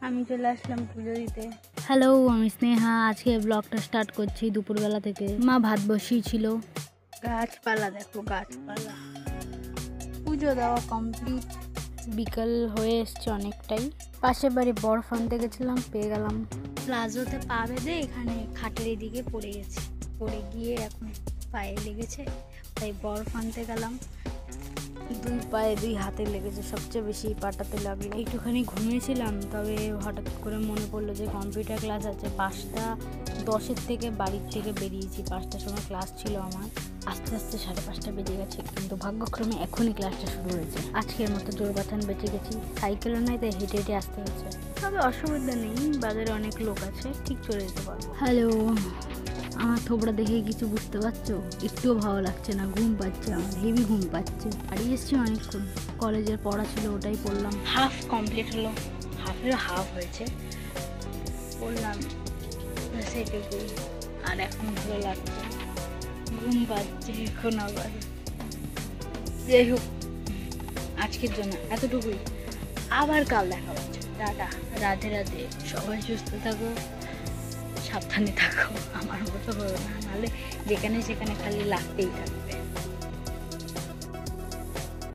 আমি চলে আসলাম পুজো দিতে। হ্যালো, আমি স্নেহা। আজকে ব্লগটা স্টার্ট করছি দুপুরবেলা থেকে। মা ভাত বসিয়েছিল। গাছপালা দেখো, গাছপালা। পুজো দেওয়া কমপ্লিট। বিকাল হয়ে এসছে অনেকটাই। পাশের বাড়ি বরফ আনতে গেছিলাম, পেয়ে গেলাম। প্লাজোতে পা বেঁধে এখানে খাটের এদিকে পড়ে গেছি, পড়ে গিয়ে এখন পায়ে লেগেছে, তাই বরফ আনতে গেলাম। দুই পায়ে দুই হাতে লেগেছে, সবচেয়ে বেশি পাটাতে লাগলো। একটুখানি ঘুমিয়েছিলাম, তবে হঠাৎ করে মনে পড়লো যে কম্পিউটার ক্লাস আছে। 5:10 থেকে বাড়ির থেকে বেরিয়েছি। 5টার সময় ক্লাস ছিল আমার। আস্তে আস্তে 5:30 বেজে গেছে, কিন্তু ভাগ্যক্রমে এখনই ক্লাসটা শুরু হয়েছে। আজকের মতো জোর বাথান বেঁচে গেছি। সাইকেলও নাই, তাই হেঁটে হেঁটে আসতে হচ্ছে। তবে অসুবিধা নেই, বাজারে অনেক লোক আছে, ঠিক চলে যেতে পারবো। হ্যালো, আমার থোবড়া দেখে কিছু বুঝতে পারছো? একটুও ভালো লাগছে না, ঘুম পাচ্ছে, আমার হেভি ঘুম পাচ্ছে। বাড়ি এসছি অনেকক্ষণ, কলেজের পড়া ছিল, ওটাই পড়লাম। হাফ কমপ্লিট হলো, হাফেরও হাফ হয়েছে, পড়লাম সেটুকুই। আর এখন ভালো লাগছে, ঘুম পাচ্ছে এখন আবার। যাই হোক, আজকের জন্য এতটুকুই। আবার কাল দেখা হচ্ছে। টাটা, রাধে রাধে। সবাই সুস্থ থাকো, সাবধানে থাকো, আমার মতো হলো না, নাহলে যেখানে সেখানে খালি লাগতেই থাকবে।